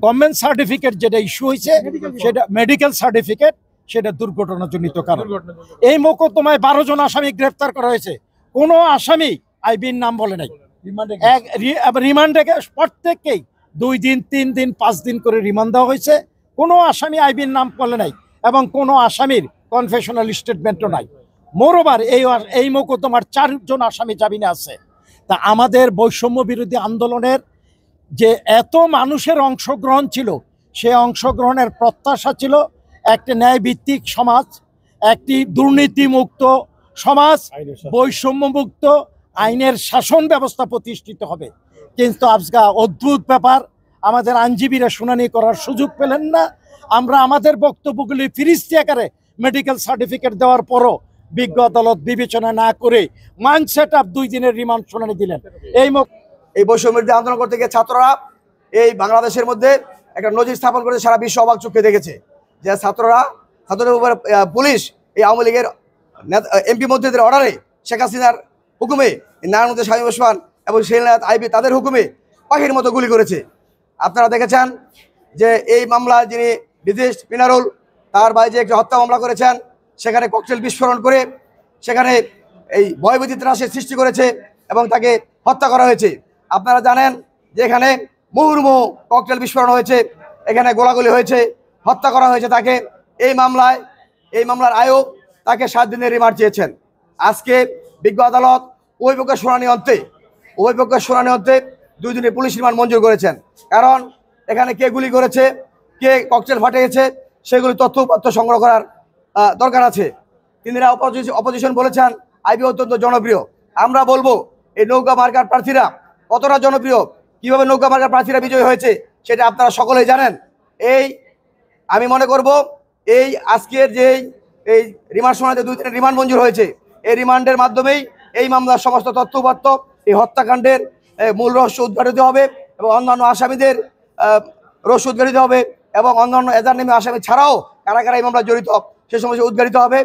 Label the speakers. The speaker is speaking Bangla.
Speaker 1: গভর্নমেন্ট সার্টিফিকেট যেটা ইস্যু হয়েছে সেটা মেডিকেল সার্টিফিকেট, সেটা দুর্ঘটনাজনিত কারণ। এই মোকদ্দমায় 12 জন আসামি গ্রেফতার করা হয়েছে, কোনো আসামি আইবির নাম বলে নাই। রিমান্ডে প্রত্যেককেই 2 দিন 3 দিন 5 দিন করে রিমান্ড দেওয়া হয়েছে, কোনো আসামি আইবির নাম বলে নাই এবং কোনো আসামির কনফেশনাল স্টেটমেন্টও নাই। মোরওভার এই মোকদ্দমার 4 জন আসামি জামিনে আছে। তা আমাদের বৈষম্য বিরোধী আন্দোলনের যে এত মানুষের অংশগ্রহণ ছিল, সে অংশগ্রহণের প্রত্যাশা ছিল একটি ন্যায়ভিত্তিক সমাজ, একটি দুর্নীতিমুক্ত সমাজ, বৈষম্যমুক্ত আইনের শাসন ব্যবস্থা প্রতিষ্ঠিত হবে। কিন্তু আজকে অদ্ভুত ব্যাপার, আমাদের আইনজীবীরা শুনানি করার সুযোগ পেলেন না। আমরা আমাদের বক্তব্যগুলি ফিরিস্তি আকারে মেডিকেল সার্টিফিকেট দেওয়ার পরও বিজ্ঞ আদালত বিবেচনা না করে মাইন্ড সেট আপ 2 দিনের রিমান্ড শুনানি দিলেন।
Speaker 2: এই বৈষম্য বিরোধী আন্দোলন করতে গিয়ে ছাত্ররা এই বাংলাদেশের মধ্যে একটা নজির স্থাপন করে সারা বিশ্ব অবাক চোখে দেখেছে যে ছাত্রদের উপর পুলিশ এই আওয়ামী লীগের এমপি মন্ত্রীদের অর্ডারে, শেখ হাসিনার হুকুমে, নারায়ণগঞ্জের শামীম ওসমান এবং শেলনাথ আইবি তাদের হুকুমে পাখির মতো গুলি করেছে। আপনারা দেখেছেন যে এই মামলায় যিনি বিদেশ পিনারুল, তার ভাই যে একটা হত্যা মামলা করেছেন, সেখানে ককটেল বিস্ফোরণ করে সেখানে এই ভয়ভীতি ত্রাসের সৃষ্টি করেছে এবং তাকে হত্যা করা হয়েছে। আপনারা জানেন যে এখানে মুহুর্মুহু ককটেল বিস্ফোরণ হয়েছে, এখানে গোলাগুলি হয়েছে, হত্যা করা হয়েছে তাকে। এই মামলার আয়োগ তাকে 7 দিনের রিমান্ড চেয়েছেন। আজকে বিজ্ঞ আদালত ওই পক্ষের শুনানি অন্তে 2 দিনের পুলিশ রিমান্ড মঞ্জুর করেছেন। কারণ এখানে কে গুলি করেছে, কে ককটেল ফাটিয়েছে, সেগুলি তথ্য সংগ্রহ করার দরকার আছে। তিনিরা অপোজিশন বলেছেন আইবি অত্যন্ত জনপ্রিয়। আমরা বলবো এই নৌকা মার্কার প্রার্থীরা কতটা জনপ্রিয়, কিভাবে নৌকা মার্কার প্রার্থীরা বিজয়ী হয়েছে সেটা আপনারা সকলেই জানেন। আমি মনে করব এই আজকের যে এই রিমান্ড শুনানিতে 2 দিনের রিমান্ড মঞ্জুর হয়েছে, এই রিমান্ডের মাধ্যমেই এই মামলার সমস্ত তথ্য এই হত্যাকাণ্ডের মূল রহস্য উদ্ঘাটিত হবে এবং অন্যান্য আসামিদের রহস্য উদ্ঘাটিত হবে এবং অন্যান্য এজাহারনামী আসামি ছাড়াও কারা কারা এই মামলা জড়িত সে সমস্ত উদ্ঘাটিত হবে।